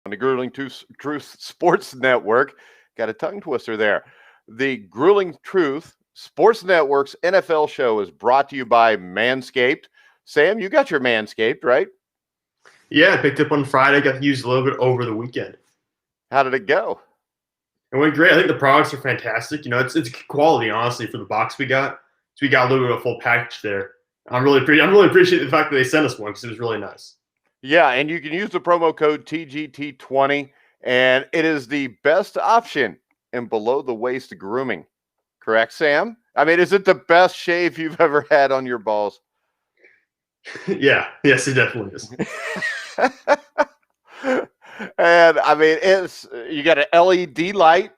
on the Grueling Truth Sports Network. Got a tongue twister there. The Grueling Truth Sports Network's NFL show is brought to you by Manscaped. Sam, you got your Manscaped, right? Yeah, I picked up on Friday. Got to use a little bit over the weekend. How did it go? It went great. I think the products are fantastic. It's quality, honestly, for the box we got. So we got a little bit of a full package there. I'm really appreciate the fact that they sent us one because it was really nice. Yeah, and you can use the promo code TGT20, and it is the best option in below the waist grooming. Correct, Sam? I mean, is it the best shave you've ever had on your balls? Yeah, yes, it definitely is. And I mean, you got an LED light.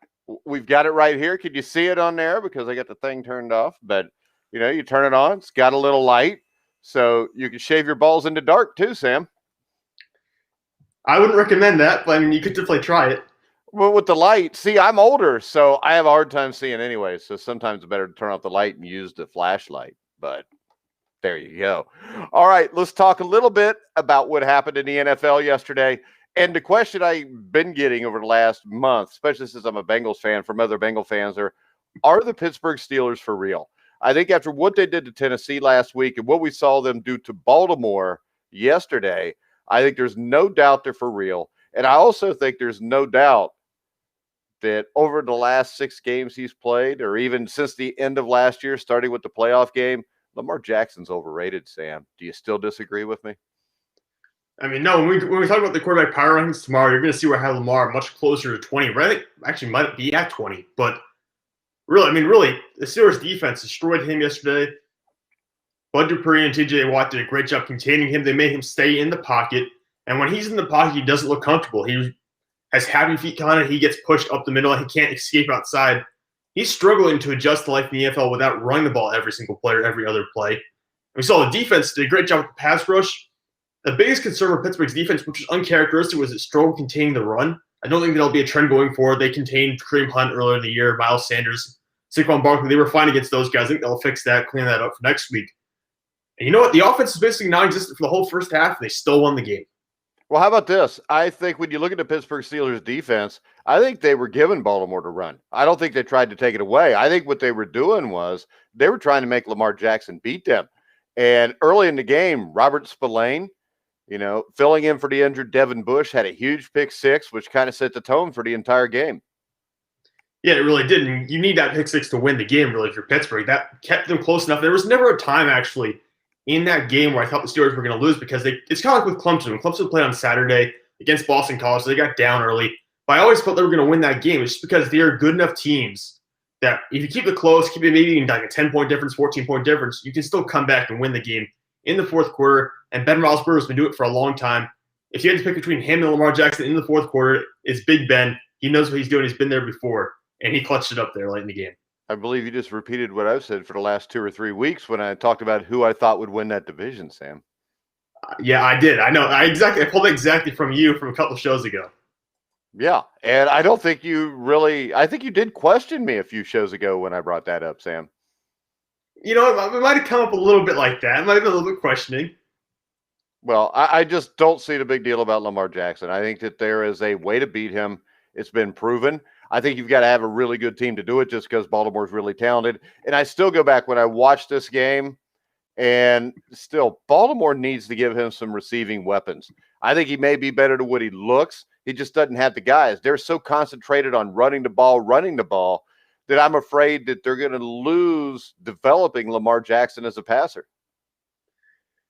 We've got it right here. Can you see it on there? Because I got the thing turned off, but you turn it on. It's got a little light, so you can shave your balls in the dark too, Sam. I wouldn't recommend that, but I mean, you could definitely try it. Well, with the light, see, I'm older, so I have a hard time seeing anyway. So sometimes it's better to turn off the light and use the flashlight. But there you go. All right, let's talk a little bit about what happened in the NFL yesterday. And the question I've been getting over the last month, especially since I'm a Bengals fan, from other Bengal fans, are the Pittsburgh Steelers for real? I think after what they did to Tennessee last week and what we saw them do to Baltimore yesterday, I think there's no doubt they're for real. And I also think there's no doubt that over the last 6 games he's played, or even since the end of last year, starting with the playoff game, Lamar Jackson's overrated, Sam. Do you still disagree with me? I mean, no, when we talk about the quarterback power rankings tomorrow, you're going to see where I have Lamar much closer to 20. Right? I think actually might be at 20. But really, the Steelers defense destroyed him yesterday. Bud Dupree and TJ Watt did a great job containing him. They made him stay in the pocket. And when he's in the pocket, he doesn't look comfortable. He has happy feet kind of. He gets pushed up the middle. He can't escape outside. He's struggling to adjust to life in the NFL without running the ball every single play or every other play. And we saw the defense did a great job with the pass rush. The biggest concern with Pittsburgh's defense, which was uncharacteristic, was it struggled containing the run. I don't think that'll be a trend going forward. They contained Kareem Hunt earlier in the year, Miles Sanders, Saquon Barkley. They were fine against those guys. I think they'll fix that, clean that up for next week. And you know what? The offense is basically non-existent for the whole first half. They still won the game. Well, how about this? I think when you look at the Pittsburgh Steelers defense, I think they were giving Baltimore to run. I don't think they tried to take it away. I think what they were doing was they were trying to make Lamar Jackson beat them. And early in the game, Robert Spillane, filling in for the injured Devin Bush, had a huge pick six, which kind of set the tone for the entire game. Yeah, it really did. And you need that pick six to win the game, really, for Pittsburgh. That kept them close enough. There was never a time, actually, in that game where I thought the Steelers were going to lose because it's kind of like with Clemson. When Clemson played on Saturday against Boston College, so they got down early. But I always felt they were going to win that game. It's just because they are good enough teams that if you keep it close, keep it maybe like a 10-point difference, 14-point difference, you can still come back and win the game in the fourth quarter. And Ben Roethlisberger has been doing it for a long time. If you had to pick between him and Lamar Jackson in the fourth quarter, it's Big Ben. He knows what he's doing. He's been there before, and he clutched it up there late in the game. I believe you just repeated what I've said for the last 2 or 3 weeks when I talked about who I thought would win that division, Sam. Yeah, I did. I know. I pulled it exactly from you from a couple of shows ago. Yeah, and I don't think I think you did question me a few shows ago when I brought that up, Sam. It might have come up a little bit like that. It might have been a little bit questioning. Well, I just don't see the big deal about Lamar Jackson. I think that there is a way to beat him. It's been proven. I think you've got to have a really good team to do it just because Baltimore's really talented. And I still go back when I watched this game, and still, Baltimore needs to give him some receiving weapons. I think he may be better than what he looks. He just doesn't have the guys. They're so concentrated on running the ball, that I'm afraid that they're going to lose developing Lamar Jackson as a passer.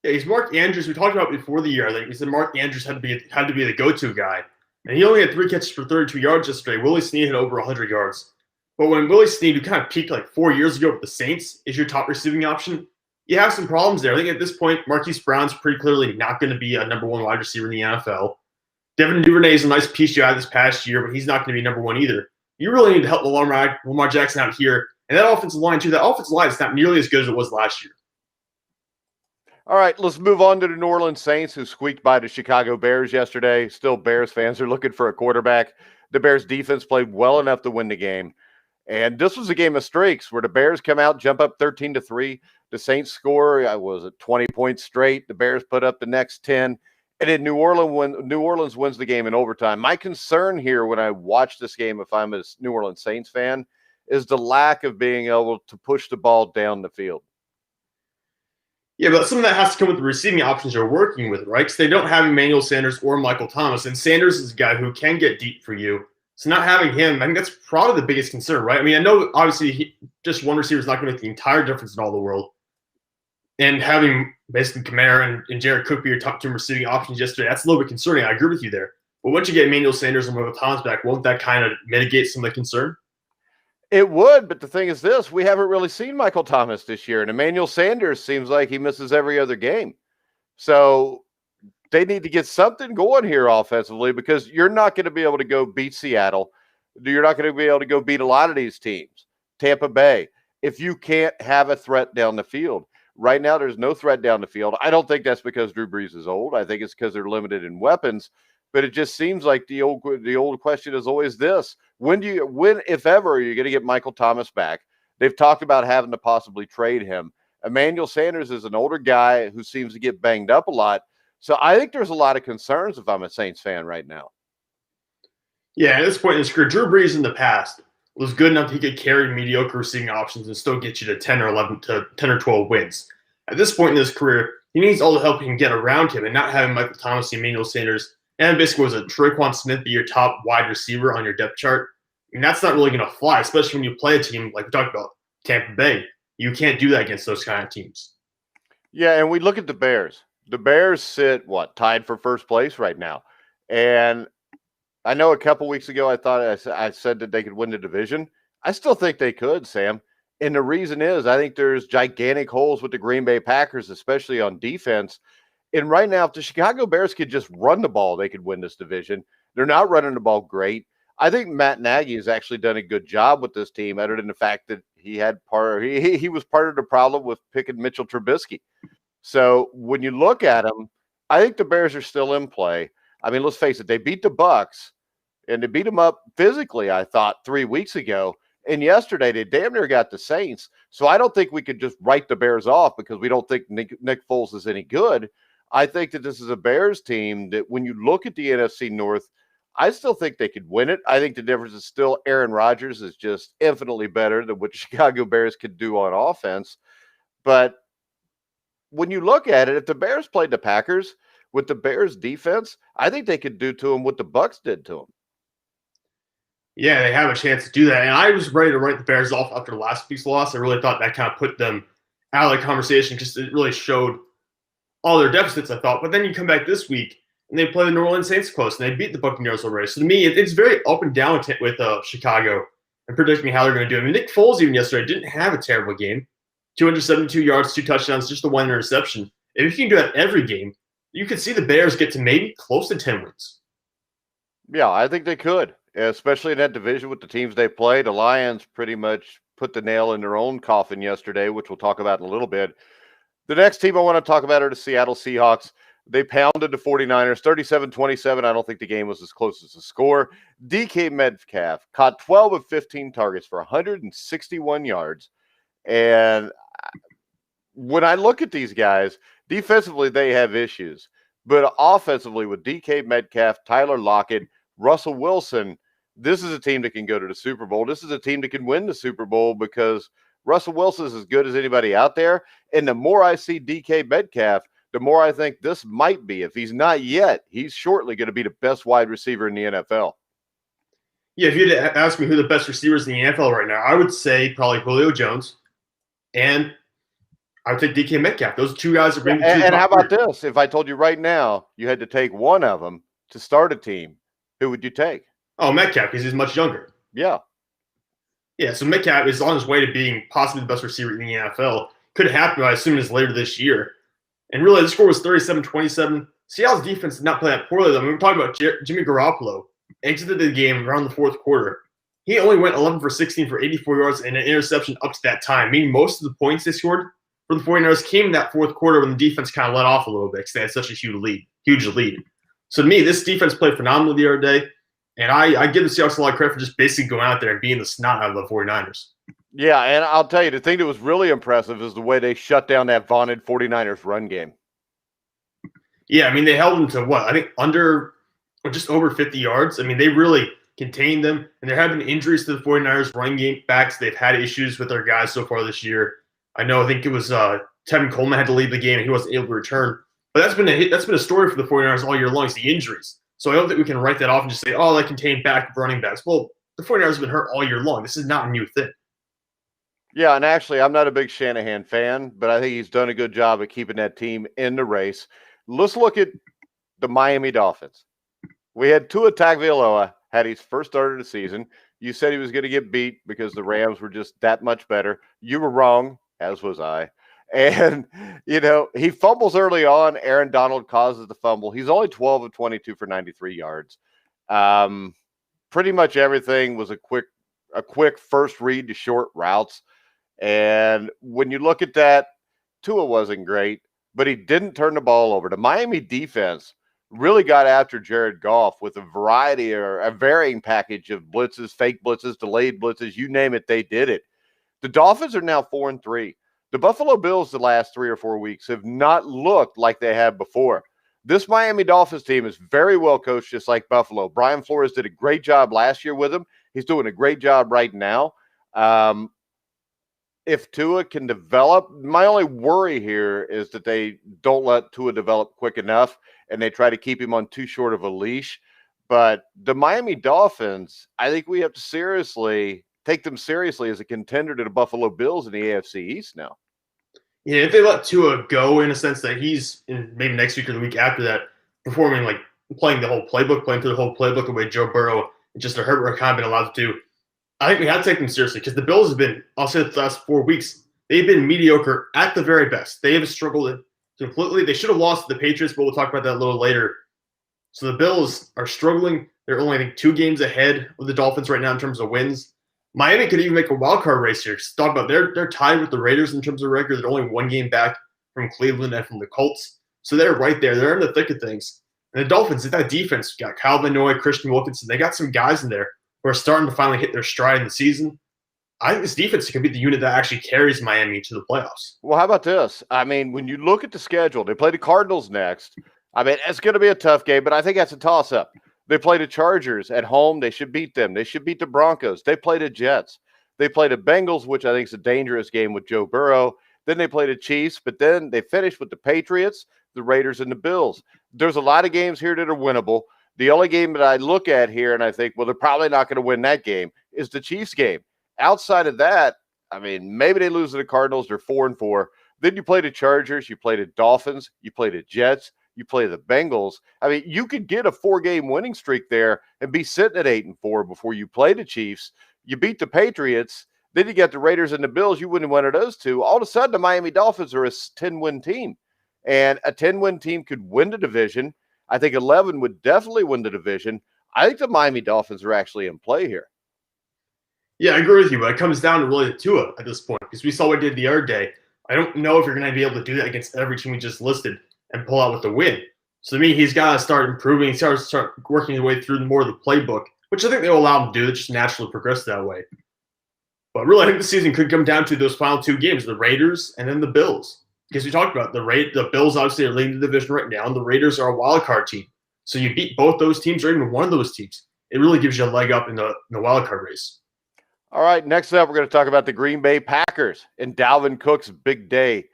Yeah, he's Mark Andrews. We talked about before the year. I think we said Mark Andrews had to be the go-to guy. And he only had 3 catches for 32 yards yesterday. Willie Snead had over 100 yards. But when Willie Snead, who kind of peaked like 4 years ago with the Saints, is your top receiving option, you have some problems there. I think at this point, Marquise Brown's pretty clearly not going to be a number 1 wide receiver in the NFL. Devin Duvernay is a nice piece you had this past year, but he's not going to be number 1 either. You really need to help Lamar Jackson out here. And that offensive line, too, that offensive line is not nearly as good as it was last year. All right, let's move on to the New Orleans Saints, who squeaked by the Chicago Bears yesterday. Still, Bears fans are looking for a quarterback. The Bears defense played well enough to win the game. And this was a game of streaks where the Bears come out, jump up 13-3. The Saints score, 20 points straight. The Bears put up the next 10. And then New Orleans wins the game in overtime. My concern here when I watch this game, if I'm a New Orleans Saints fan, is the lack of being able to push the ball down the field. Yeah, but some of that has to come with the receiving options you're working with, right? Because they don't have Emmanuel Sanders or Michael Thomas, and Sanders is a guy who can get deep for you. So not having him, I think that's probably the biggest concern, right? I mean, I know obviously just one receiver is not going to make the entire difference in all the world. And having basically Kamara and Jared Cook be your top two receiving options yesterday, that's a little bit concerning. I agree with you there. But once you get Emmanuel Sanders and Michael Thomas back, won't that kind of mitigate some of the concern? It would, but the thing is this, we haven't really seen Michael Thomas this year, and Emmanuel Sanders seems like he misses every other game. So they need to get something going here offensively because you're not going to be able to go beat Seattle. You're not going to be able to go beat a lot of these teams, Tampa Bay, if you can't have a threat down the field. Right now, there's no threat down the field. I don't think that's because Drew Brees is old. I think it's because they're limited in weapons. But it just seems like the old question is always this: when, if ever, are you going to get Michael Thomas back? They've talked about having to possibly trade him. Emmanuel Sanders is an older guy who seems to get banged up a lot. So I think there's a lot of concerns if I'm a Saints fan right now. Yeah, at this point in his career, Drew Brees in the past was good enough he could carry mediocre receiving options and still get you to 10 or 12 wins. At this point in his career, he needs all the help he can get around him, and not having Michael Thomas, Emmanuel Sanders, and basically was a Traquan Smith be your top wide receiver on your depth chart. I mean, that's not really going to fly, especially when you play a team like we talked about, Tampa Bay. You can't do that against those kind of teams. Yeah, and we look at the Bears. The Bears sit, tied for first place right now. And I know a couple weeks ago I said that they could win the division. I still think they could, Sam. And the reason is I think there's gigantic holes with the Green Bay Packers, especially on defense. And right now, if the Chicago Bears could just run the ball, they could win this division. They're not running the ball great. I think Matt Nagy has actually done a good job with this team, other than the fact that he was part of the problem with picking Mitchell Trubisky. So when you look at them, I think the Bears are still in play. I mean, let's face it, they beat the Bucks, and they beat them up physically, I thought, 3 weeks ago. And yesterday, they damn near got the Saints. So I don't think we could just write the Bears off because we don't think Nick Foles is any good. I think that this is a Bears team that when you look at the NFC North, I still think they could win it. I think the difference is still Aaron Rodgers is just infinitely better than what the Chicago Bears could do on offense. But when you look at it, if the Bears played the Packers with the Bears defense, I think they could do to them what the Bucks did to them. Yeah, they have a chance to do that. And I was ready to write the Bears off after last week's loss. I really thought that kind of put them out of the conversation because it really showed all their deficits, I thought. But then you come back this week, and they play the New Orleans Saints close, and they beat the Buccaneers already. So to me, it's very up and down with Chicago and predicting how they're going to do. I mean, Nick Foles even yesterday didn't have a terrible game. 272 yards, 2 touchdowns, just the 1 interception. If you can do that every game, you could see the Bears get to maybe close to 10 wins. Yeah, I think they could, especially in that division with the teams they play. The Lions pretty much put the nail in their own coffin yesterday, which we'll talk about in a little bit. The next team I want to talk about are the Seattle Seahawks. They pounded the 49ers 37-27. I don't think the game was as close as the score. DK Metcalf caught 12 of 15 targets for 161 yards. And when I look at these guys, defensively, they have issues. But offensively, with DK Metcalf, Tyler Lockett, Russell Wilson, this is a team that can go to the Super Bowl. This is a team that can win the Super Bowl because Russell Wilson is as good as anybody out there. And the more I see DK Metcalf, the more I think this might be. If he's not yet, he's shortly going to be the best wide receiver in the NFL. Yeah, if you had to ask me who the best receivers in the NFL right now, I would say probably Julio Jones, and I would take DK Metcalf. Those two guys are maybe And how about this? If I told you right now you had to take one of them to start a team, who would you take? Oh, Metcalf, because he's much younger. Yeah. Yeah, so Metcalf is on his way to being possibly the best receiver in the NFL. Could happen, I assume, later this year. And really, the score was 37-27. Seattle's defense did not play that poorly, though. I mean, we're talking about Jimmy Garoppolo. Exited the game around the fourth quarter. He only went 11 for 16 for 84 yards and an interception up to that time, meaning most of the points they scored for the 49ers came in that fourth quarter when the defense kind of let off a little bit because they had such a huge lead. So to me, this defense played phenomenally the other day, and I give the Seahawks a lot of credit for just basically going out there and being the snot out of the 49ers. Yeah, and I'll tell you, the thing that was really impressive is the way they shut down that vaunted 49ers run game. Yeah, I mean, they held them to what? I think under or just over 50 yards. I mean, they really contained them, and there have been injuries to the 49ers running game backs. They've had issues with their guys so far this year. I think it was Tevin Coleman had to leave the game, and he wasn't able to return. But that's been a story for the 49ers all year long is the injuries. So I don't think we can write that off and just say, oh, they contain back running backs. Well, the 49ers have been hurt all year long. This is not a new thing. Yeah, and actually, I'm not a big Shanahan fan, but I think he's done a good job of keeping that team in the race. Let's look at the Miami Dolphins. We had Tua Tagovailoa had his first start of the season. You said he was going to get beat because the Rams were just that much better. You were wrong, as was I. And, he fumbles early on. Aaron Donald causes the fumble. He's only 12 of 22 for 93 yards. Pretty much everything was a quick first read to short routes. And when you look at that, Tua wasn't great, but he didn't turn the ball over. The Miami defense really got after Jared Goff with a variety or a varying package of blitzes, fake blitzes, delayed blitzes, you name it, they did it. The Dolphins are now 4-3. The Buffalo Bills the last 3 or 4 weeks have not looked like they have before. This Miami Dolphins team is very well coached, just like Buffalo. Brian Flores did a great job last year with them. He's doing a great job right now. If Tua can develop, my only worry here is that they don't let Tua develop quick enough and they try to keep him on too short of a leash. But the Miami Dolphins, I think we have to take them seriously as a contender to the Buffalo Bills in the AFC East now. Yeah, if they let Tua go in a sense that he's in maybe next week or the week after that performing like playing through the whole playbook the way Joe Burrow and just a Herbert kind of been allowed to do, I think we have to take them seriously because the Bills have been, I'll say the last 4 weeks, they've been mediocre at the very best. They have struggled completely. They should have lost to the Patriots, but we'll talk about that a little later. So the Bills are struggling. They're only, I think, 2 games ahead of the Dolphins right now in terms of wins. Miami could even make a wild card race here. Talk about they're tied with the Raiders in terms of record. They're only 1 game back from Cleveland and from the Colts. So they're right there. They're in the thick of things. And the Dolphins, that defense, got Kyle Van Noy, Christian Wilkinson. They got some guys in there who are starting to finally hit their stride in the season. I think this defense could be the unit that actually carries Miami to the playoffs. Well, how about this? I mean, when you look at the schedule, they play the Cardinals next. I mean, it's going to be a tough game, but I think that's a toss-up. They play the Chargers at home. They should beat them. They should beat the Broncos. They play the Jets. They play the Bengals, which I think is a dangerous game with Joe Burrow. Then they play the Chiefs, but then they finish with the Patriots, the Raiders, and the Bills. There's a lot of games here that are winnable. The only game that I look at here and I think, well, they're probably not going to win that game is the Chiefs game. Outside of that, I mean, maybe they lose to the Cardinals. They're 4-4. Then you play the Chargers. You play the Dolphins. You play the Jets. You play the Bengals. I mean, you could get a 4-game winning streak there and be sitting at 8-4 before you play the Chiefs. You beat the Patriots. Then you got the Raiders and the Bills. You wouldn't have one of those two. All of a sudden, the Miami Dolphins are a 10-win team. And a 10-win team could win the division. I think 11 would definitely win the division. I think the Miami Dolphins are actually in play here. Yeah, I agree with you, but it comes down to really the Tua at this point because we saw what he did the other day. I don't know if you're going to be able to do that against every team we just listed and pull out with the win. So to me, he's got to start improving. He's got to start working his way through more of the playbook, which I think they'll allow him to do. It just naturally progress that way. But really, I think the season could come down to those final 2 games, the Raiders and then the Bills. Because we talked about the Bills obviously are leading the division right now, and the Raiders are a wild card team. So you beat both those teams or even one of those teams. It really gives you a leg up in the wild card race. All right, next up, we're going to talk about the Green Bay Packers and Dalvin Cook's big day.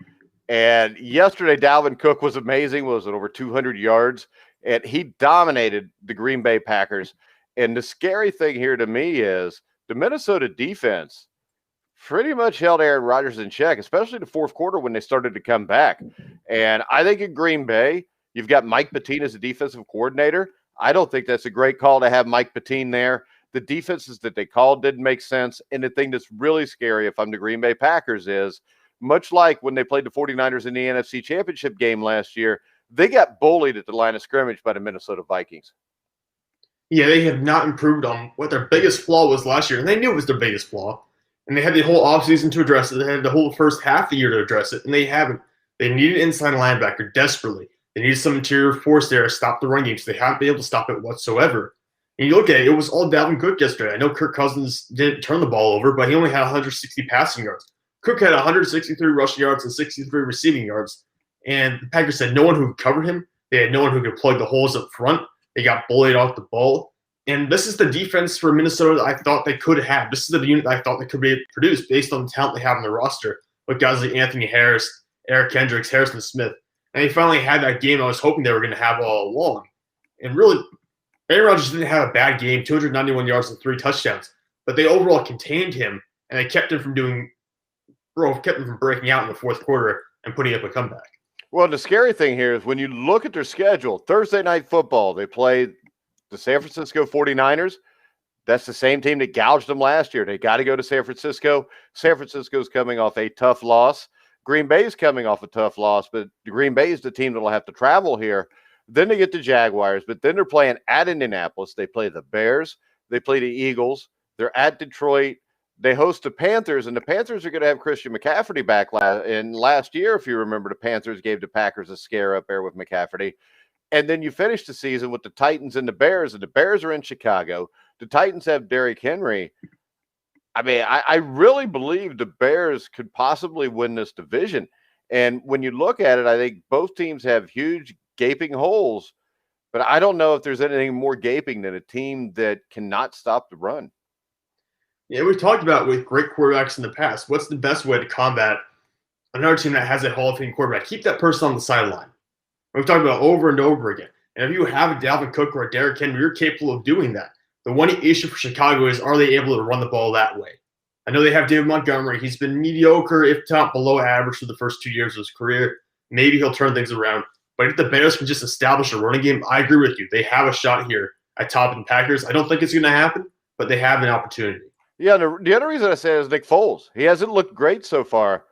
And yesterday, Dalvin Cook was amazing. Was it over 200 yards? And he dominated the Green Bay Packers. And the scary thing here to me is the Minnesota defense pretty much held Aaron Rodgers in check, especially the fourth quarter when they started to come back. And I think in Green Bay, you've got Mike Pettine as a defensive coordinator. I don't think that's a great call to have Mike Pettine there. The defenses that they called didn't make sense. And the thing that's really scary if I'm the Green Bay Packers is, much like when they played the 49ers in the NFC Championship game last year, they got bullied at the line of scrimmage by the Minnesota Vikings. Yeah, they have not improved on what their biggest flaw was last year. And they knew it was their biggest flaw. And they had the whole offseason to address it. They had the whole first half of the year to address it. And they haven't. They need an inside linebacker desperately. They needed some interior force there to stop the run game. So they haven't been able to stop it whatsoever. And you look at it, it was all Dalvin Cook yesterday. I know Kirk Cousins didn't turn the ball over, but he only had 160 passing yards. Cook had 163 rushing yards and 63 receiving yards. And the Packers had no one who could cover him. They had no one who could plug the holes up front. They got bullied off the ball. And this is the defense for Minnesota that I thought they could have. This is the unit that I thought they could be produced based on the talent they have on the roster with guys like Anthony Harris, Eric Kendricks, Harrison Smith. And they finally had that game I was hoping they were going to have all along. And really, Aaron Rodgers didn't have a bad game, 291 yards and 3 touchdowns. But they overall contained him, and they kept him from breaking out in the fourth quarter and putting up a comeback. Well, the scary thing here is when you look at their schedule, Thursday Night Football, they play the San Francisco 49ers. That's the same team that gouged them last year. They got to go to San Francisco. San Francisco's coming off a tough loss. Green Bay's coming off a tough loss, but Green Bay is the team that will have to travel here. Then they get the Jaguars, but then they're playing at Indianapolis. They play the Bears. They play the Eagles. They're at Detroit. They host the Panthers, and the Panthers are going to have Christian McCaffrey back. Last year, if you remember, the Panthers gave the Packers a scare up there with McCaffrey. And then you finish the season with the Titans and the Bears are in Chicago. The Titans have Derrick Henry. I mean, I really believe the Bears could possibly win this division. And when you look at it, I think both teams have huge gaping holes, but I don't know if there's anything more gaping than a team that cannot stop the run. Yeah, we've talked about with great quarterbacks in the past, what's the best way to combat another team that has a Hall of Fame quarterback? Keep that person on the sideline. We've talked about over and over again. And if you have a Dalvin Cook or a Derrick Henry, you're capable of doing that. The one issue for Chicago is, are they able to run the ball that way? I know they have David Montgomery. He's been mediocre, if not below average, for the first 2 years of his career. Maybe he'll turn things around. But if the Bears can just establish a running game, I agree with you. They have a shot here at topping the Packers. I don't think it's going to happen, but they have an opportunity. Yeah, the other reason I say is Nick Foles. He hasn't looked great so far,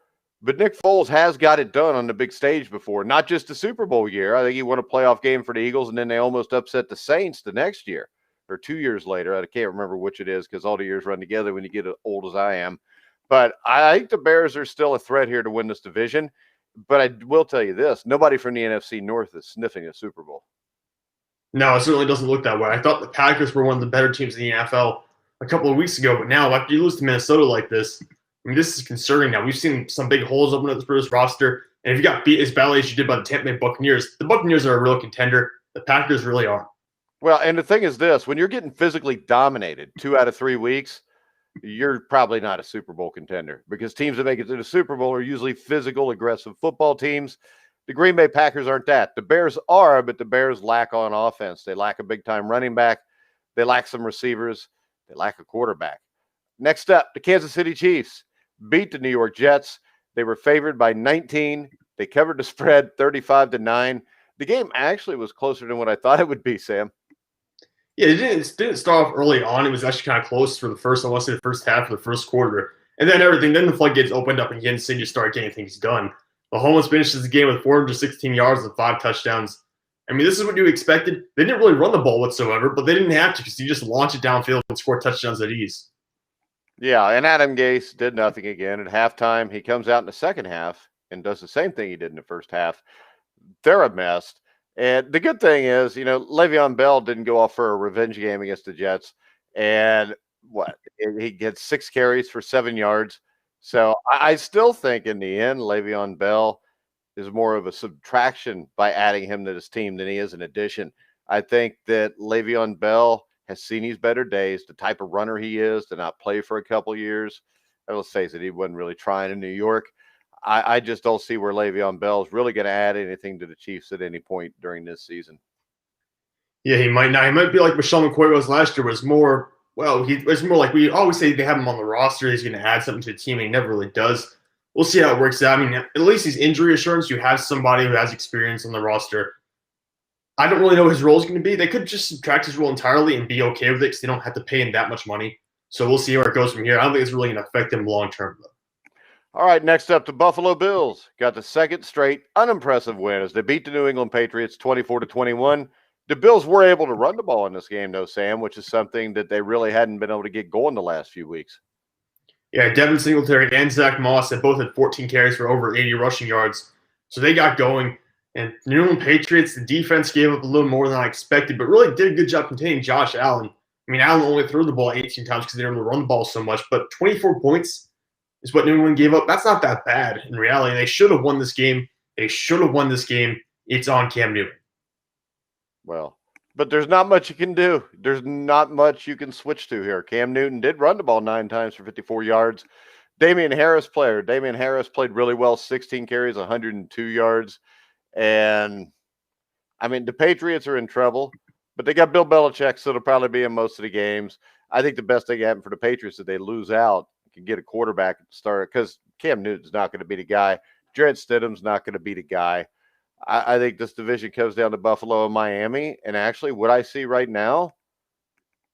but Nick Foles has got it done on the big stage before, not just the Super Bowl year. I think he won a playoff game for the Eagles, and then they almost upset the Saints the next year or 2 years later. I can't remember which it is because all the years run together when you get as old as I am. But I think the Bears are still a threat here to win this division. But I will tell you this, nobody from the NFC North is sniffing a Super Bowl. No, it certainly doesn't look that way. I thought the Packers were one of the better teams in the NFL a couple of weeks ago, but now after you lose to Minnesota like this, I mean, this is concerning now. We've seen some big holes open up for this roster, and if you got beat as badly as you did by the Tampa Bay Buccaneers, the Buccaneers are a real contender. The Packers really are. Well, and the thing is this, when you're getting physically dominated 2 out of 3 weeks, you're probably not a Super Bowl contender because teams that make it to the Super Bowl are usually physical, aggressive football teams. The Green Bay Packers aren't that. The Bears are, but the Bears lack on offense. They lack a big-time running back. They lack some receivers. They lack a quarterback. Next up, the Kansas City Chiefs beat the New York Jets. They were favored by 19. They covered the spread 35-9. The game actually was closer than what I thought it would be, Sam. Yeah, it didn't start off early on. It was actually kind of close for the first, I want to say the first half of the first quarter. And then the floodgates opened up and Kansas City started getting things done. Mahomes finishes the game with 416 yards and 5 touchdowns. I mean, this is what you expected. They didn't really run the ball whatsoever, but they didn't have to because you just launch it downfield and score touchdowns at ease. Yeah, and Adam Gase did nothing again. At halftime, he comes out in the second half and does the same thing he did in the first half. They're a mess. And the good thing is, Le'Veon Bell didn't go off for a revenge game against the Jets. And he gets 6 carries for 7 yards. So I still think in the end, Le'Veon Bell is more of a subtraction by adding him to this team than he is an addition. I think that Le'Veon Bell has seen his better days, the type of runner he is, to not play for a couple years. And let's face it, he wasn't really trying in New York. I just don't see where Le'Veon Bell is really going to add anything to the Chiefs at any point during this season. Yeah, he might not. He might be like Michelle McCoy was last year, he was more like we always say they have him on the roster. He's going to add something to the team, and he never really does. We'll see how it works out. I mean, at least he's injury assurance. You have somebody who has experience on the roster. I don't really know what his role is going to be. They could just subtract his role entirely and be okay with it because they don't have to pay him that much money. So we'll see where it goes from here. I don't think it's really going to affect him long term, though. All right, next up, the Buffalo Bills got the second straight unimpressive win as they beat the New England Patriots 24-21. The Bills were able to run the ball in this game, though, Sam, which is something that they really hadn't been able to get going the last few weeks. Yeah, Devin Singletary and Zach Moss have both had 14 carries for over 80 rushing yards. So they got going. And the New England Patriots, the defense gave up a little more than I expected, but really did a good job containing Josh Allen. I mean, Allen only threw the ball 18 times because they were able to run the ball so much, but 24 points is what New England gave up. That's not that bad in reality. They should have won this game. It's on Cam Newton. Well, but there's not much you can do. There's not much you can switch to here. Cam Newton did run the ball 9 times for 54 yards. Damian Harris played really well, 16 carries, 102 yards. And I mean, the Patriots are in trouble, but they got Bill Belichick, so they'll probably be in most of the games. I think the best thing happen for the Patriots is they lose out, can get a quarterback at the start because Cam Newton's not going to be the guy. Jarrett Stidham's not going to be the guy. I think this division comes down to Buffalo and Miami. And actually, what I see right now,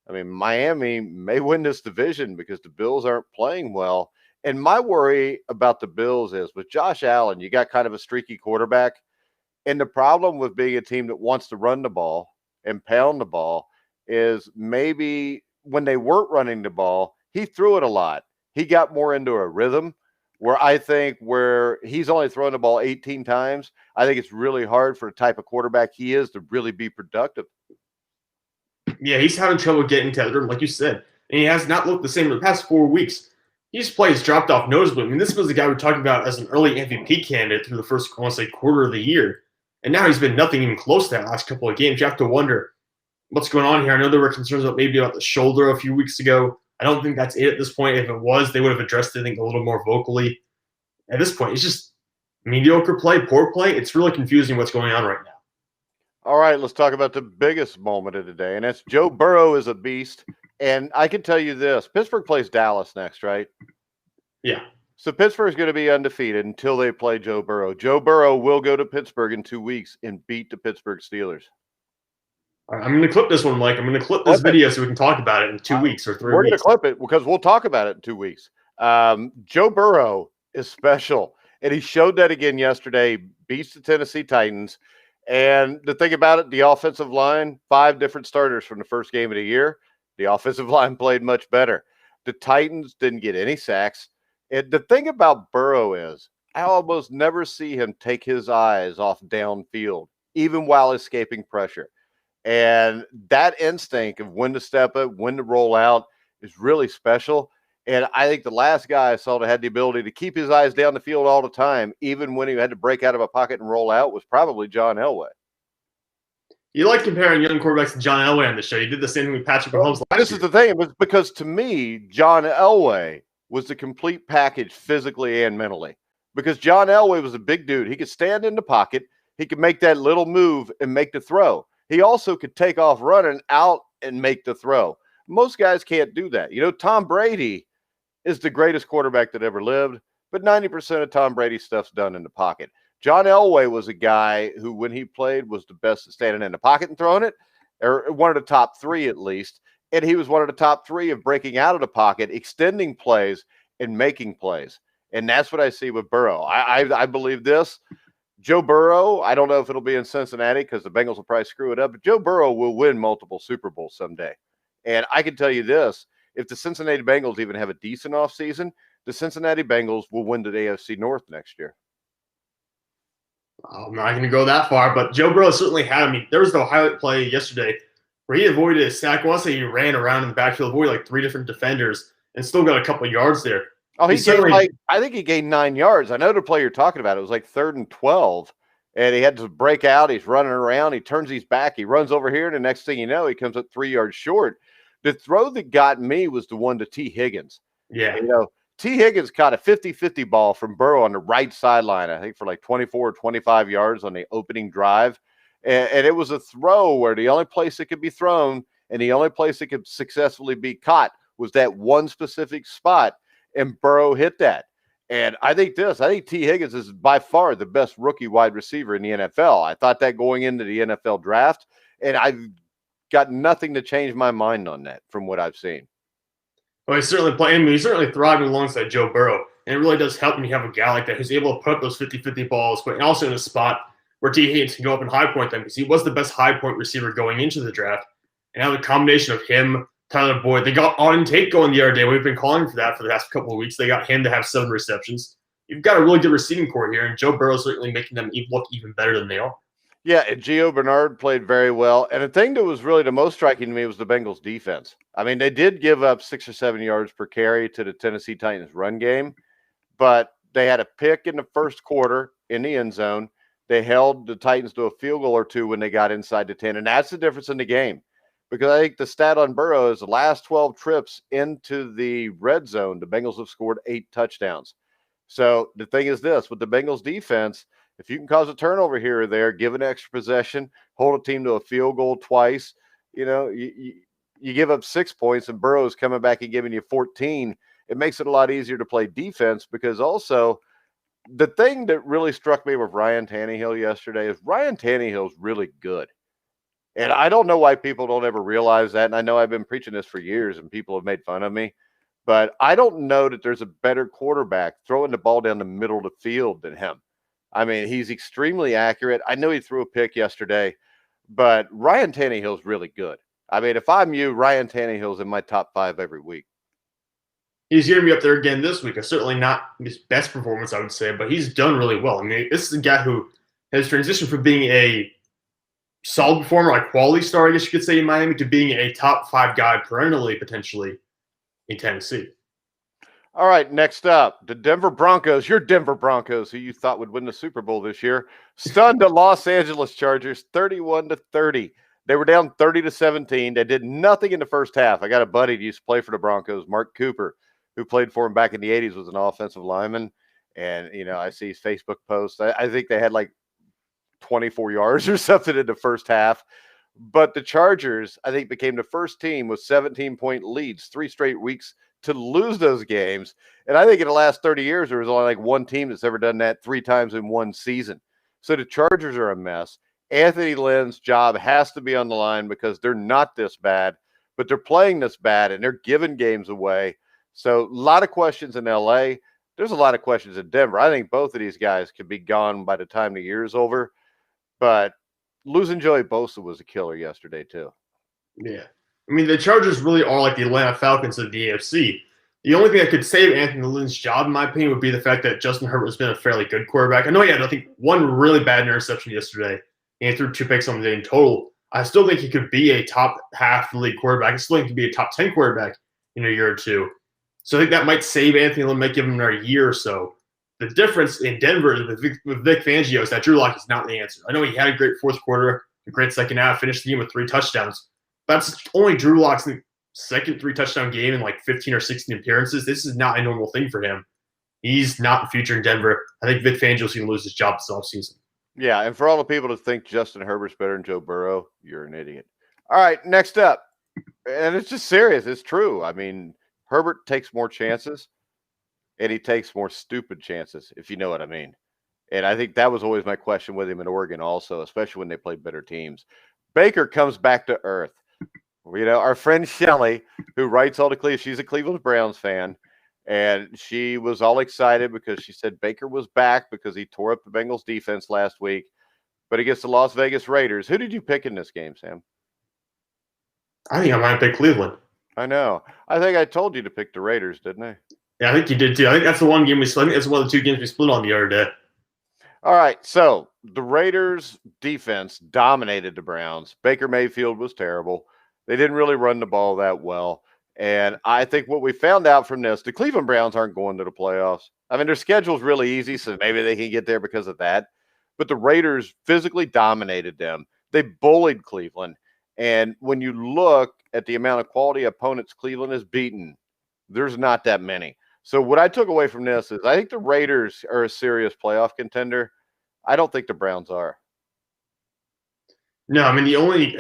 I mean, Miami may win this division because the Bills aren't playing well. And my worry about the Bills is with Josh Allen, you got kind of a streaky quarterback. And the problem with being a team that wants to run the ball and pound the ball is maybe when they weren't running the ball, he threw it a lot. He got more into a rhythm where I think where he's only thrown the ball 18 times, I think it's really hard for the type of quarterback he is to really be productive. Yeah, he's having trouble getting to that rhythm, like you said. And he has not looked the same in the past 4 weeks. His play has dropped off noticeably. I mean, this was the guy we were talking about as an early MVP candidate through the first, I want to say, quarter of the year. And now he's been nothing even close to that last couple of games. You have to wonder what's going on here. I know there were concerns about the shoulder a few weeks ago. I don't think that's it at this point. If it was, they would have addressed it, I think, a little more vocally. At this point, it's just mediocre play, poor play. It's really confusing what's going on right now. All right, let's talk about the biggest moment of the day, and that's Joe Burrow is a beast. And I can tell you this, Pittsburgh plays Dallas next, right? Yeah. So Pittsburgh's going to be undefeated until they play Joe Burrow. Joe Burrow will go to Pittsburgh in 2 weeks and beat the Pittsburgh Steelers. I'm going to clip this one, Mike. I'm going to clip this video so we can talk about it in 2 weeks or 3 weeks. We're going to clip it because we'll talk about it in 2 weeks. Joe Burrow is special, and he showed that again yesterday, beats the Tennessee Titans. And the thing about it, the offensive line, 5 different starters from the first game of the year. The offensive line played much better. The Titans didn't get any sacks. And the thing about Burrow is I almost never see him take his eyes off downfield, even while escaping pressure. And that instinct of when to step up, when to roll out is really special. And I think the last guy I saw that had the ability to keep his eyes down the field all the time, even when he had to break out of a pocket and roll out, was probably John Elway. You like comparing young quarterbacks to John Elway on the show. You did the same thing with Patrick Mahomes last year. This is the thing, because to me, John Elway was the complete package physically and mentally. Because John Elway was a big dude. He could stand in the pocket. He could make that little move and make the throw. He also could take off running out and make the throw. Most guys can't do that. You know, Tom Brady is the greatest quarterback that ever lived, but 90% of Tom Brady's stuff's done in the pocket. John Elway was a guy who, when he played, was the best at standing in the pocket and throwing it, or one of the top 3 at least. And he was one of the top 3 of breaking out of the pocket, extending plays, and making plays. And that's what I see with Burrow. I believe this. Joe Burrow, I don't know if it'll be in Cincinnati because the Bengals will probably screw it up, but Joe Burrow will win multiple Super Bowls someday. And I can tell you this, if the Cincinnati Bengals even have a decent offseason, the Cincinnati Bengals will win the AFC North next year. I'm not going to go that far, but Joe Burrow certainly had. I mean, there was the highlight play yesterday where he avoided a sack. I want to say he ran around in the backfield, avoided like 3 different defenders, and still got a couple of yards there. Oh, I think he gained 9 yards. I know the play you're talking about. It was like 3rd and 12, and he had to break out. He's running around. He turns his back. He runs over here, and the next thing you know, he comes up 3 yards short. The throw that got me was the one to T. Higgins. Yeah. You know, T. Higgins caught a 50-50 ball from Burrow on the right sideline, I think for like 24 or 25 yards on the opening drive. And it was a throw where the only place it could be thrown and the only place it could successfully be caught was that one specific spot, and Burrow hit that. And I think T. Higgins is by far the best rookie wide receiver in the NFL. I thought that going into the NFL draft, and I've got nothing to change my mind on that from what I've seen. Well, he's certainly playing. He's certainly thriving alongside Joe Burrow. And it really does help when you have a guy like that who's able to put up those 50-50 balls, but also in a spot where T. Higgins can go up and high point them because he was the best high point receiver going into the draft. And now the combination of him, Tyler Boyd, they got Auden Tate going the other day. We've been calling for that for the past couple of weeks. They got him to have 7 receptions. You've got a really good receiving core here, and Joe Burrow certainly making them look even better than they are. Yeah, and Gio Bernard played very well. And the thing that was really the most striking to me was the Bengals defense. I mean, they did give up 6 or 7 yards per carry to the Tennessee Titans run game, but they had a pick in the first quarter in the end zone. They held the Titans to a field goal or two when they got inside the 10, and that's the difference in the game. Because I think the stat on Burrow is the last 12 trips into the red zone, the Bengals have scored 8 touchdowns. So the thing is this, with the Bengals defense, if you can cause a turnover here or there, give an extra possession, hold a team to a field goal twice, you give up 6 points and Burrow's coming back and giving you 14, it makes it a lot easier to play defense. Because also the thing that really struck me with Ryan Tannehill yesterday is Ryan Tannehill's really good. And I don't know why people don't ever realize that. And I know I've been preaching this for years and people have made fun of me. But I don't know that there's a better quarterback throwing the ball down the middle of the field than him. I mean, he's extremely accurate. I know he threw a pick yesterday, but Ryan Tannehill's really good. I mean, if I'm you, Ryan Tannehill's in my top 5 every week. He's going to be up there again this week. It's certainly not his best performance, I would say, but he's done really well. I mean, this is a guy who has transitioned from being a solid performer, like quality star, I guess you could say, in Miami, to being a top 5 guy perennially, potentially, in Tennessee. All right, next up, the Denver Broncos, your Denver Broncos, who you thought would win the Super Bowl this year, stunned the Los Angeles Chargers 31-30. They were down 30-17. They did nothing in the first half. I got a buddy who used to play for the Broncos, Mark Cooper, who played for him back in the 80s, was an offensive lineman. And, I see his Facebook posts. I think they had like 24 yards or something in the first half. But the Chargers, I think, became the first team with 17-point leads 3 straight weeks to lose those games. And I think in the last 30 years, there was only like one team that's ever done that 3 times in one season. So the Chargers are a mess. Anthony Lynn's job has to be on the line because they're not this bad, but they're playing this bad and they're giving games away. So a lot of questions in LA. There's a lot of questions in Denver. I think both of these guys could be gone by the time the year is over. But losing Joey Bosa was a killer yesterday, too. Yeah. I mean, the Chargers really are like the Atlanta Falcons of the AFC. The only thing that could save Anthony Lynn's job, in my opinion, would be the fact that Justin Herbert has been a fairly good quarterback. I know he had, I think, one really bad interception yesterday, and he threw 2 picks on the day in total. I still think he could be a top half league quarterback. I still think he could be a top 10 quarterback in a year or two. So I think that might save Anthony Lynn, might give him another year or so. The difference in Denver with Vic Fangio is that Drew Lock is not the answer. I know he had a great fourth quarter, a great second half, finished the game with 3 touchdowns. That's only Drew Lock's second 3-touchdown game in like 15 or 16 appearances. This is not a normal thing for him. He's not the future in Denver. I think Vic Fangio's going to lose his job this offseason. Yeah, and for all the people that think Justin Herbert's better than Joe Burrow, you're an idiot. All right, next up. And it's just serious. It's true. I mean, Herbert takes more chances, and he takes more stupid chances, if you know what I mean. And I think that was always my question with him in Oregon also, especially when they played better teams. Baker comes back to earth. Our friend Shelly, who writes all the Cleveland, she's a Cleveland Browns fan, and she was all excited because she said Baker was back because he tore up the Bengals defense last week. But against the Las Vegas Raiders, who did you pick in this game, Sam? I think I might pick Cleveland. I know. I think I told you to pick the Raiders, didn't I? Yeah, I think you did too. I think that's the one game we split. I think that's one of the 2 games we split on the other day. All right, so the Raiders' defense dominated the Browns. Baker Mayfield was terrible. They didn't really run the ball that well. And I think what we found out from this, the Cleveland Browns aren't going to the playoffs. I mean, their schedule's really easy, so maybe they can get there because of that. But the Raiders physically dominated them. They bullied Cleveland. And when you look at the amount of quality opponents Cleveland has beaten, there's not that many. So what I took away from this is I think the Raiders are a serious playoff contender. I don't think the Browns are. No, I mean, the only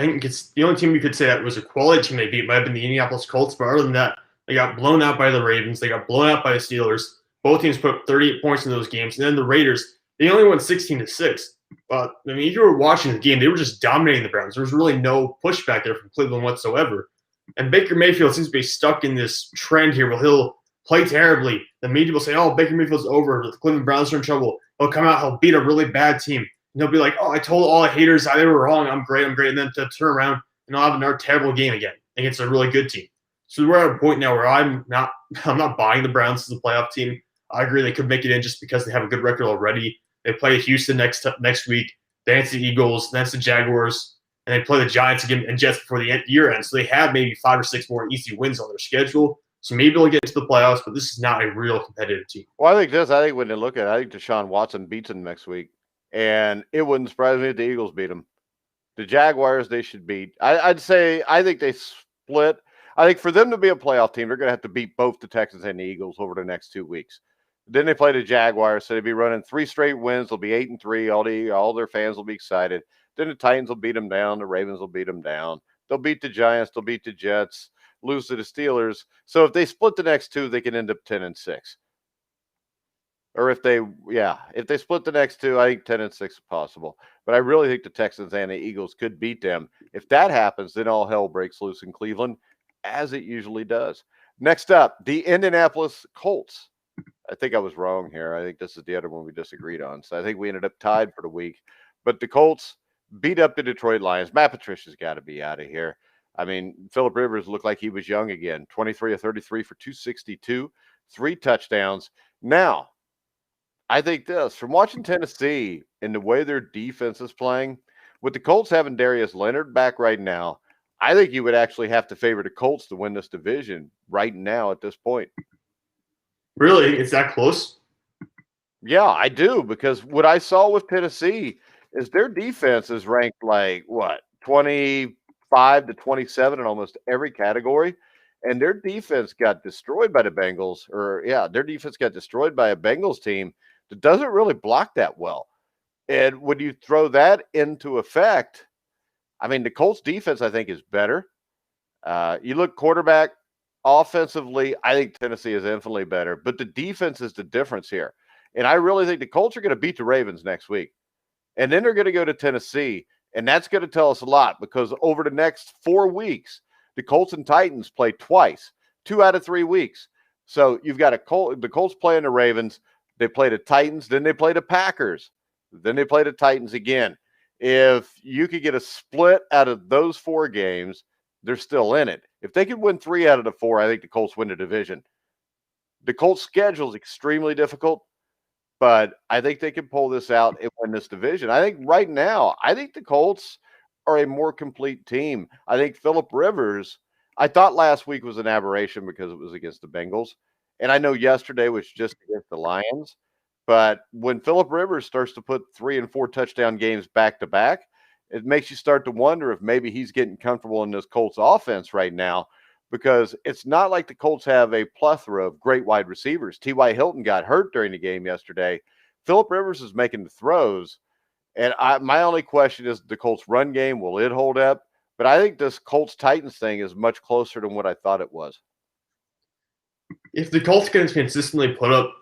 team you could say that was a quality team they beat might have been the Indianapolis Colts, but other than that, they got blown out by the Ravens. They got blown out by the Steelers. Both teams put up 38 points in those games. And then the Raiders, they only won 16-6. But, I mean, if you were watching the game, they were just dominating the Browns. There was really no pushback there from Cleveland whatsoever. And Baker Mayfield seems to be stuck in this trend here where he'll play terribly. The media will say, oh, Baker Mayfield's over. The Cleveland Browns are in trouble. He'll come out, he'll beat a really bad team. And he'll be like, oh, I told all the haters they were wrong. I'm great. And then to turn around and I'll have another terrible game again against a really good team. So we're at a point now where I'm not buying the Browns as a playoff team. I agree they could make it in just because they have a good record already. They play Houston next week. Then it's the Eagles. Then it's the Jaguars. And they play the Giants again and Jets before the year ends. So they have maybe 5 or 6 more easy wins on their schedule. So maybe they'll get to the playoffs, but this is not a real competitive team. Well, I think when they look at it, I think Deshaun Watson beats them next week. And it wouldn't surprise me if the Eagles beat them. The Jaguars, they should beat. I'd say I think they split. I think for them to be a playoff team, they're going to have to beat both the Texans and the Eagles over the next 2 weeks. Then they play the Jaguars, so they'll be running 3 straight wins. They'll be 8-3. All their fans will be excited. Then the Titans will beat them down. The Ravens will beat them down. They'll beat the Giants. They'll beat the Jets. Lose to the Steelers. So if they split the next 2, they can end up 10-6. Or if they split the next 2, I think 10-6 is possible. But I really think the Texans and the Eagles could beat them. If that happens, then all hell breaks loose in Cleveland, as it usually does. Next up, the Indianapolis Colts. I think I was wrong here. I think this is the other one we disagreed on. So I think we ended up tied for the week. But the Colts beat up the Detroit Lions. Matt Patricia's got to be out of here. I mean, Phillip Rivers looked like he was young again. 23 of 33 for 262, 3 touchdowns. Now, I think this, from watching Tennessee and the way their defense is playing, with the Colts having Darius Leonard back right now, I think you would actually have to favor the Colts to win this division right now at this point. Really? It's that close? Yeah, I do, because what I saw with Tennessee is their defense is ranked 25 to 27 in almost every category. And their defense got destroyed by the Bengals, their defense got destroyed by a Bengals team that doesn't really block that well. And when you throw that into effect, I mean, the Colts defense, I think, is better. You look quarterback, offensively, I think Tennessee is infinitely better. But the defense is the difference here. And I really think the Colts are going to beat the Ravens next week. And then they're going to go to Tennessee. And that's going to tell us a lot, because over the next 4 weeks, the Colts and Titans play twice, 2 out of 3 weeks. So you've got the Colts playing the Ravens. They play the Titans. Then they play the Packers. Then they play the Titans again. If you could get a split out of those 4 games, they're still in it. If they could win 3 out of the 4, I think the Colts win the division. The Colts' schedule is extremely difficult, but I think they can pull this out and win this division. I think right now, the Colts are a more complete team. I think Phillip Rivers, I thought last week was an aberration because it was against the Bengals. And I know yesterday was just against the Lions. But when Phillip Rivers starts to put 3 and 4 touchdown games back to back, it makes you start to wonder if maybe he's getting comfortable in this Colts offense right now, because it's not like the Colts have a plethora of great wide receivers. T.Y. Hilton got hurt during the game yesterday. Phillip Rivers is making the throws. And my only question is the Colts run game, will it hold up? But I think this Colts-Titans thing is much closer than what I thought it was. If the Colts can consistently put up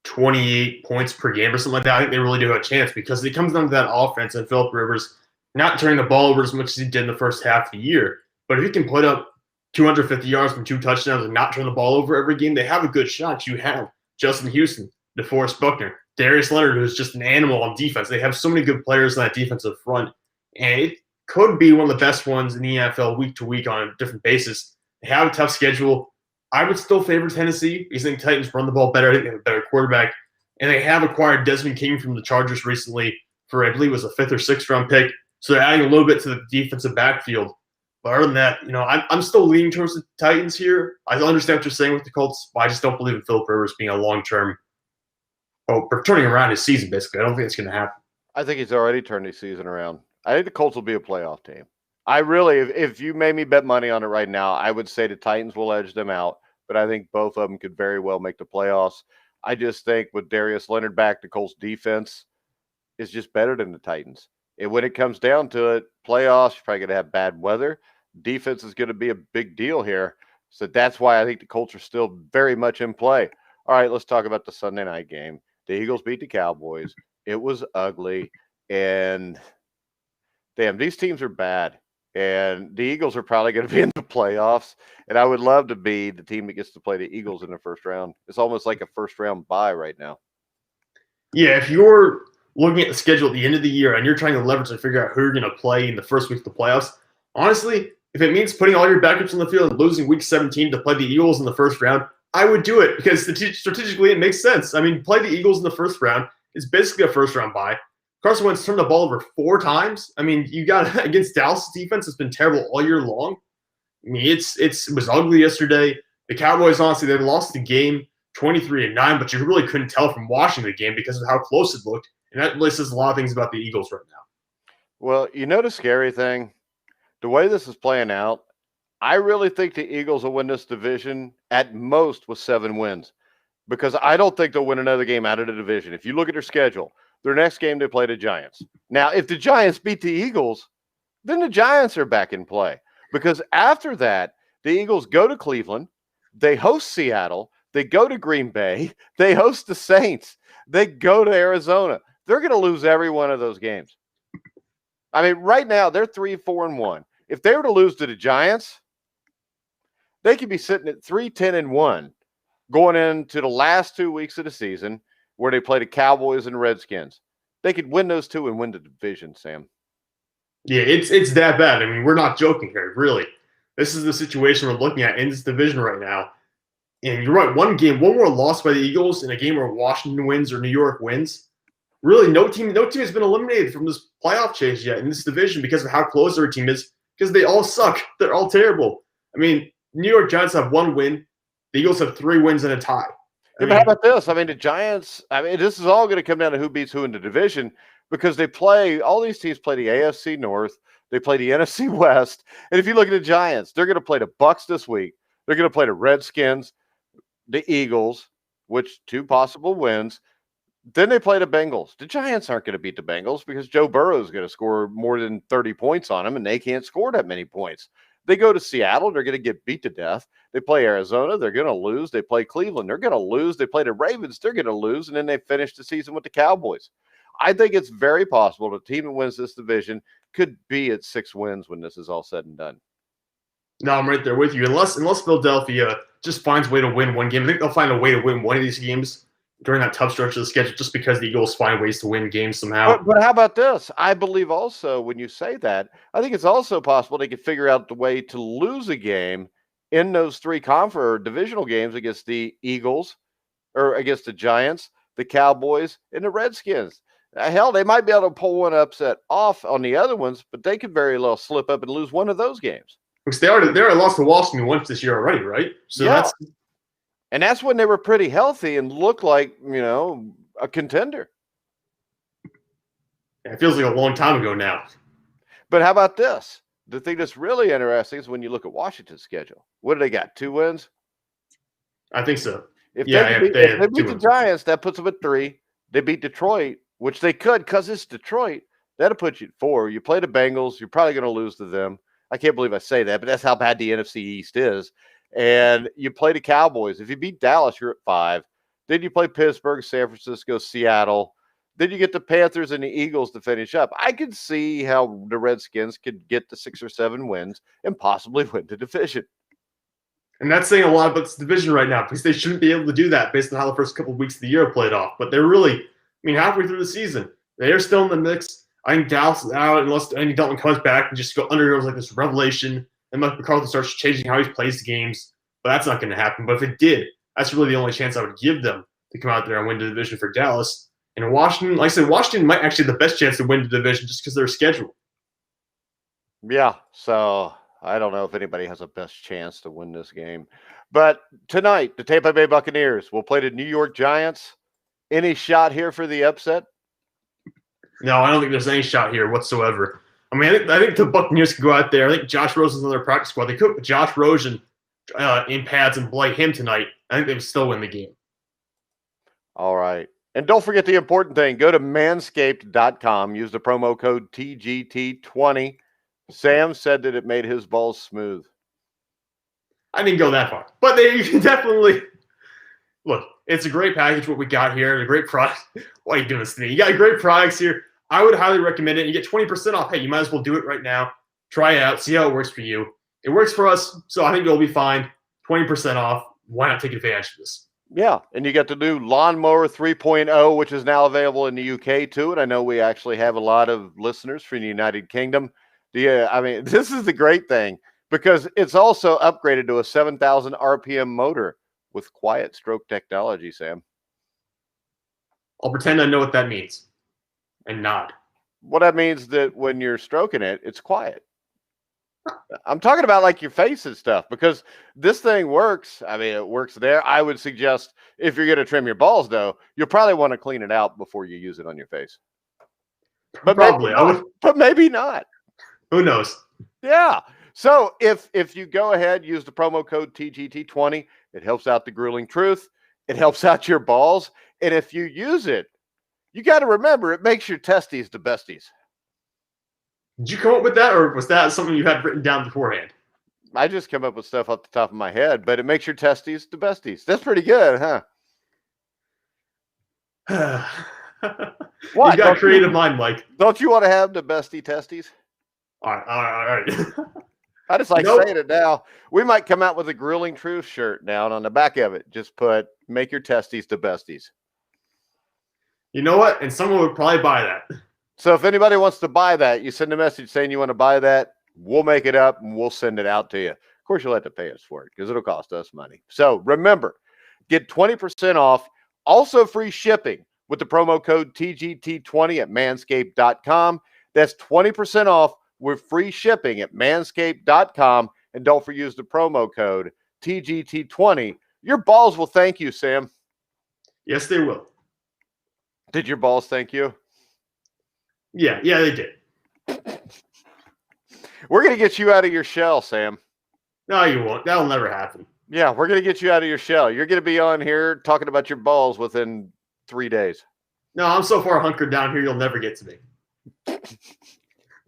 28 points per game or something like that, I think they really do have a chance, because it comes down to that offense and Phillip Rivers not turning the ball over as much as he did in the first half of the year. But if he can put up 250 yards from 2 touchdowns and not turn the ball over every game, they have a good shot. You have Justin Houston, DeForest Buckner, Darius Leonard, who's just an animal on defense. They have so many good players on that defensive front, and it could be one of the best ones in the NFL week to week on a different basis. They have a tough schedule. I would still favor Tennessee because I think Titans run the ball better. I think they have a better quarterback. And they have acquired Desmond King from the Chargers recently for, I believe, it was a 5th or 6th round pick. So they're adding a little bit to the defensive backfield. But other than that, I'm still leaning towards the Titans here. I understand what you're saying with the Colts, but I just don't believe in Phillip Rivers being a long-term turning around his season, basically. I don't think it's going to happen. I think he's already turned his season around. I think the Colts will be a playoff team. I really, if you made me bet money on it right now, I would say the Titans will edge them out, but I think both of them could very well make the playoffs. I just think with Darius Leonard back, the Colts defense is just better than the Titans. And when it comes down to it, playoffs, you're probably going to have bad weather. Defense is going to be a big deal here. So that's why I think the Colts are still very much in play. All right, let's talk about the Sunday night game. The Eagles beat the Cowboys. It was ugly. And damn, these teams are bad. And the Eagles are probably going to be in the playoffs. And I would love to be the team that gets to play the Eagles in the first round. It's almost like a first round bye right now. Yeah, if you're looking at the schedule at the end of the year and you're trying to leverage and figure out who you're going to play in the first week of the playoffs, honestly, if it means putting all your backups on the field and losing week 17 to play the Eagles in the first round, I would do it because strategically it makes sense. I mean, play the Eagles in the first round. It's basically a first round bye. Carson Wentz turned the ball over 4 times. I mean, you got against Dallas' defense, it's been terrible all year long. I mean, it was ugly yesterday. The Cowboys, honestly, they lost the game 23-9, but you really couldn't tell from watching the game because of how close it looked. And that really says a lot of things about the Eagles right now. Well, you know the scary thing? The way this is playing out, I really think the Eagles will win this division at most with 7 wins because I don't think they'll win another game out of the division. If you look at their schedule, their next game they play the Giants. Now, if the Giants beat the Eagles, then the Giants are back in play because after that, the Eagles go to Cleveland, they host Seattle, they go to Green Bay, they host the Saints, they go to Arizona. They're going to lose every one of those games. I mean, right now they're 3-4-1. If they were to lose to the Giants, they could be sitting at 3-10-1 going into the last 2 weeks of the season where they play the Cowboys and the Redskins. They could win those 2 and win the division, Sam. Yeah, it's that bad. I mean, we're not joking here, really. This is the situation we're looking at in this division right now. And you're right, one more loss by the Eagles in a game where Washington wins or New York wins. Really, no team has been eliminated from this playoff chase yet in this division because of how close their team is, because they all suck. They're all terrible. I mean, New York Giants have 1 win. The Eagles have 3 wins and a tie. Yeah, but how about this? I mean, the Giants, this is all going to come down to who beats who in the division because all these teams play the AFC North, they play the NFC West. And if you look at the Giants, they're going to play the Bucs this week. They're going to play the Redskins, the Eagles, which 2 possible wins. Then they play the Bengals. The Giants aren't going to beat the Bengals because Joe Burrow is going to score more than 30 points on them, and they can't score that many points. They go to Seattle, they're going to get beat to death. They play Arizona, they're going to lose. They play Cleveland, they're going to lose. They play the Ravens, they're going to lose, and then they finish the season with the Cowboys. I think it's very possible the team that wins this division could be at 6 wins when this is all said and done. No, I'm right there with you. Unless Philadelphia just finds a way to win one game. I think they'll find a way to win one of these games during that tough stretch of the schedule just because the Eagles find ways to win games somehow. But how about this? I believe also when you say that, I think it's also possible they could figure out the way to lose a game in those 3 divisional games against the Eagles or against the Giants, the Cowboys, and the Redskins. Hell, they might be able to pull one upset off on the other ones, but they could very well slip up and lose one of those games. Because they already lost to Washington once this year already, right? So yeah. And that's when they were pretty healthy and looked like, a contender. It feels like a long time ago now. But how about this? The thing that's really interesting is when you look at Washington's schedule. What do they got? 2 wins? I think so. If they beat the Giants, that puts them at 3. They beat Detroit, which they could because it's Detroit. That'll put you at 4. You play the Bengals. You're probably going to lose to them. I can't believe I say that, but that's how bad the NFC East is. And you play the Cowboys. If you beat Dallas, you're at 5. Then you play Pittsburgh, San Francisco, Seattle. Then you get the Panthers and the Eagles to finish up. I could see how the Redskins could get to 6 or 7 wins and possibly win the division. And that's saying a lot about this division right now because they shouldn't be able to do that based on how the first couple of weeks of the year played off. But they're really, halfway through the season, they are still in the mix. I think Dallas is out unless Andy Dalton comes back and just undergoes like this revelation. And Mike McCarthy starts changing how he plays the games. But that's not going to happen. But if it did, that's really the only chance I would give them to come out there and win the division for Dallas. And Washington, like I said, Washington might actually have the best chance to win the division just because of their schedule. Yeah, so I don't know if anybody has a best chance to win this game. But tonight, the Tampa Bay Buccaneers will play the New York Giants. Any shot here for the upset? No, I don't think there's any shot here whatsoever. I think the Buccaneers could go out there. I think Josh Rosen's on their practice squad. They could put Josh Rosen in pads and play him tonight. I think they would still win the game. All right. And don't forget the important thing. Go to manscaped.com. Use the promo code TGT20. Sam said that it made his balls smooth. I didn't go that far. But you can definitely – look, it's a great package what we got here. A great product. Why are you doing this to me? You got great products here. I would highly recommend it. You get 20% off. Hey, you might as well do it right now. Try it out. See how it works for you. It works for us, so I think you'll be fine. 20% off. Why not take advantage of this? Yeah, and you get the new Lawnmower 3.0, which is now available in the UK too. And I know we actually have a lot of listeners from the United Kingdom. This is the great thing because it's also upgraded to a 7,000 RPM motor with quiet stroke technology, Sam. I'll pretend I know what that means and nod. What that means that when you're stroking it, it's quiet. I'm talking about like your face and stuff because this thing works. I mean, it works there. I would suggest if you're going to trim your balls, though, you'll probably want to clean it out before you use it on your face. But Probably. maybe not. But maybe not. Who knows? Yeah. So if you go ahead, use the promo code TGT20, it helps out the grueling truth. It helps out your balls. And if you use it, you got to remember it makes your testes the besties. Did you come up with that, or was that something you had written down beforehand? I just come up with stuff off the top of my head, but it makes your testes the besties. That's pretty good, huh? What? You got a creative mind, Mike. Don't you want to have the bestie testes? All right. I just like saying it now. We might come out with a grueling truth shirt now, and on the back of it, just put "Make your testes the besties." You know what? And someone would probably buy that. So if anybody wants to buy that, you send a message saying you want to buy that. We'll make it up and we'll send it out to you. Of course, you'll have to pay us for it because it'll cost us money. So remember, get 20% off, also free shipping with the promo code TGT20 at manscaped.com. That's 20% off with free shipping at manscaped.com. And don't forget, use the promo code TGT20. Your balls will thank you, Sam. Yes, they will. Did your balls thank you? Yeah, they did. We're going to get you out of your shell, Sam. No, you won't. That'll never happen. Yeah, we're going to get you out of your shell. You're going to be on here talking about your balls within 3 days. No, I'm so far hunkered down here, you'll never get to me.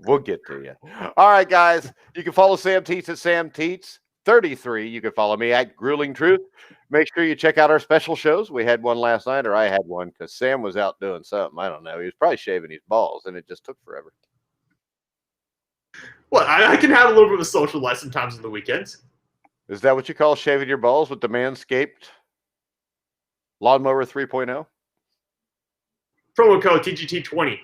We'll get to you. All right, guys. You can follow Sam Teets at Sam Teets 33. You can follow me at Grueling Truth. Make sure you check out our special shows. We had one last night, or I had one because Sam was out doing something. I don't know. He was probably shaving his balls, and it just took forever. What? I can have a little bit of a social life sometimes on the weekends. Is that what you call shaving your balls with the Manscaped Lawnmower 3.0? Promo code TGT20.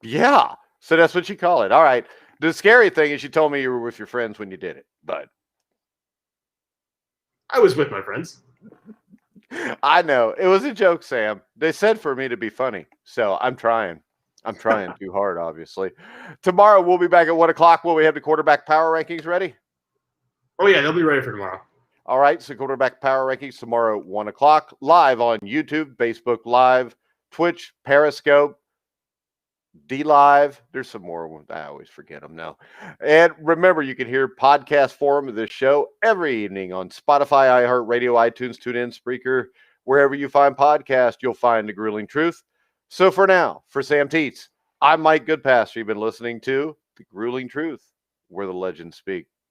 Yeah. So that's what you call it. All right. The scary thing is you told me you were with your friends when you did it, but I was with my friends. I know. It was a joke, Sam. They said for me to be funny. So I'm trying. I'm trying too hard, obviously. Tomorrow we'll be back at 1 o'clock. Will we have the quarterback power rankings ready? Oh, yeah, they'll be ready for tomorrow. All right. So quarterback power rankings tomorrow at 1 o'clock. Live on YouTube, Facebook Live, Twitch, Periscope, D-Live. There's some more ones. I always forget them now. And remember, you can hear podcast form of this show every evening on Spotify, iHeartRadio, iTunes, TuneIn, Spreaker. Wherever you find podcasts, you'll find The Grueling Truth. So for now, for Sam Teets, I'm Mike Goodpaster. You've been listening to The Grueling Truth, where the legends speak.